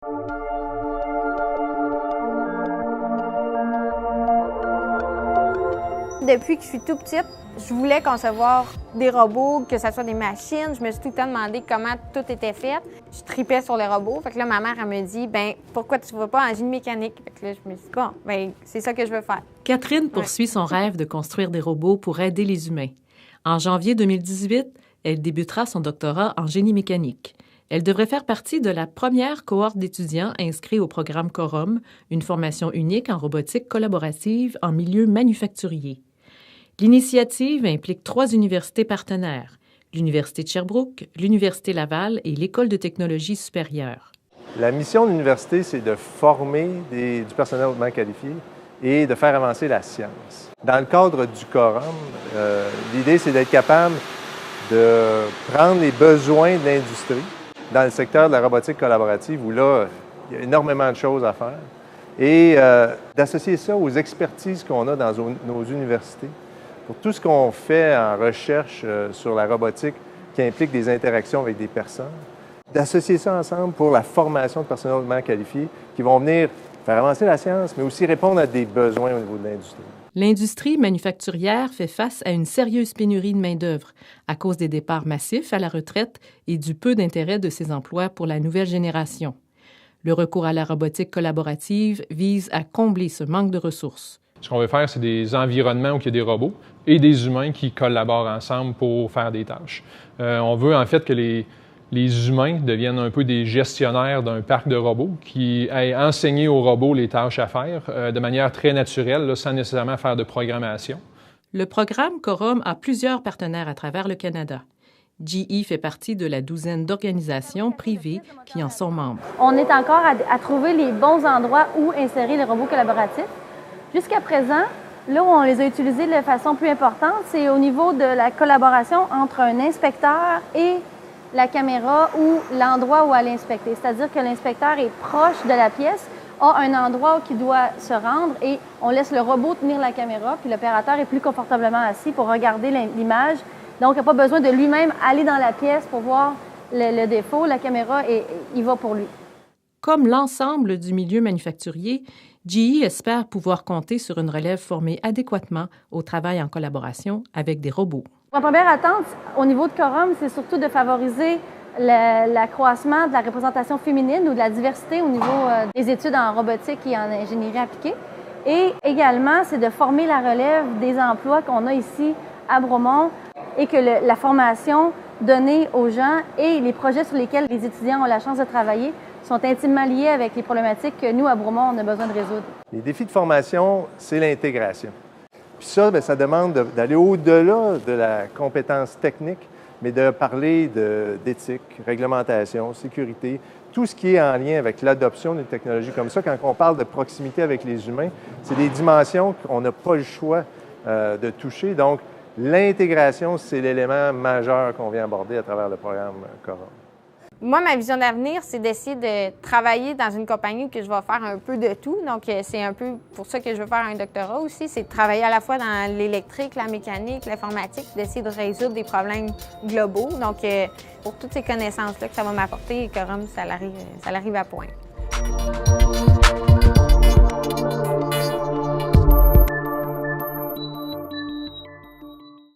Depuis que je suis tout petite, je voulais concevoir des robots, que ce soit des machines. Je me suis tout le temps demandé comment tout était fait. Je tripais sur les robots. Fait que là, ma mère, elle me dit, ben pourquoi tu ne vas pas en génie mécanique? Fait que là, je me suis dit, bon, ben c'est ça que je veux faire. Catherine poursuit son rêve de construire des robots pour aider les humains. En janvier 2018, elle débutera son doctorat en génie mécanique. Elle devrait faire partie de la première cohorte d'étudiants inscrits au programme Corum, une formation unique en robotique collaborative en milieu manufacturier. L'initiative implique 3 universités partenaires, l'Université de Sherbrooke, l'Université Laval et l'École de technologie supérieure. La mission de l'université, c'est de former du personnel hautement qualifié et de faire avancer la science. Dans le cadre du Corum, l'idée, c'est d'être capable de prendre les besoins de l'industrie dans le secteur de la robotique collaborative, où là, il y a énormément de choses à faire, et d'associer ça aux expertises qu'on a dans nos universités. Pour tout ce qu'on fait en recherche sur la robotique qui implique des interactions avec des personnes, d'associer ça ensemble pour la formation de personnel hautement qualifié qui vont venir faire avancer la science, mais aussi répondre à des besoins au niveau de l'industrie. L'industrie manufacturière fait face à une sérieuse pénurie de main-d'œuvre à cause des départs massifs à la retraite et du peu d'intérêt de ces emplois pour la nouvelle génération. Le recours à la robotique collaborative vise à combler ce manque de ressources. Ce qu'on veut faire, c'est des environnements où il y a des robots et des humains qui collaborent ensemble pour faire des tâches. On veut en fait que les humains deviennent un peu des gestionnaires d'un parc de robots qui aient enseigné aux robots les tâches à faire de manière très naturelle, là, sans nécessairement faire de programmation. Le programme Corum a plusieurs partenaires à travers le Canada. GE fait partie de la douzaine d'organisations privées qui en sont membres. On est encore à trouver les bons endroits où insérer les robots collaboratifs. Jusqu'à présent, là où on les a utilisés de façon plus importante, c'est au niveau de la collaboration entre un inspecteur et la caméra ou l'endroit où elle est inspectée. C'est-à-dire que l'inspecteur est proche de la pièce, a un endroit où il doit se rendre et on laisse le robot tenir la caméra, puis l'opérateur est plus confortablement assis pour regarder l'image. Donc, il n'a pas besoin de lui-même aller dans la pièce pour voir le défaut. La caméra, il va pour lui. Comme l'ensemble du milieu manufacturier, GE espère pouvoir compter sur une relève formée adéquatement au travail en collaboration avec des robots. Ma première attente au niveau de Corum, c'est surtout de favoriser l'accroissement de la représentation féminine ou de la diversité au niveau des études en robotique et en ingénierie appliquée. Et également, c'est de former la relève des emplois qu'on a ici à Bromont et que la formation donnée aux gens et les projets sur lesquels les étudiants ont la chance de travailler sont intimement liés avec les problématiques que nous, à Bromont, on a besoin de résoudre. Les défis de formation, c'est l'intégration. Puis ça, bien, ça demande d'aller au-delà de la compétence technique, mais de parler d'éthique, réglementation, sécurité, tout ce qui est en lien avec l'adoption d'une technologie comme ça. Quand on parle de proximité avec les humains, c'est des dimensions qu'on n'a pas le choix de toucher. Donc, l'intégration, c'est l'élément majeur qu'on vient aborder à travers le programme Corum. Moi, ma vision d'avenir, c'est d'essayer de travailler dans une compagnie où je vais faire un peu de tout. Donc, c'est un peu pour ça que je veux faire un doctorat aussi. C'est de travailler à la fois dans l'électrique, la mécanique, l'informatique, d'essayer de résoudre des problèmes globaux. Donc, pour toutes ces connaissances-là que ça va m'apporter, Corum, ça l'arrive à point.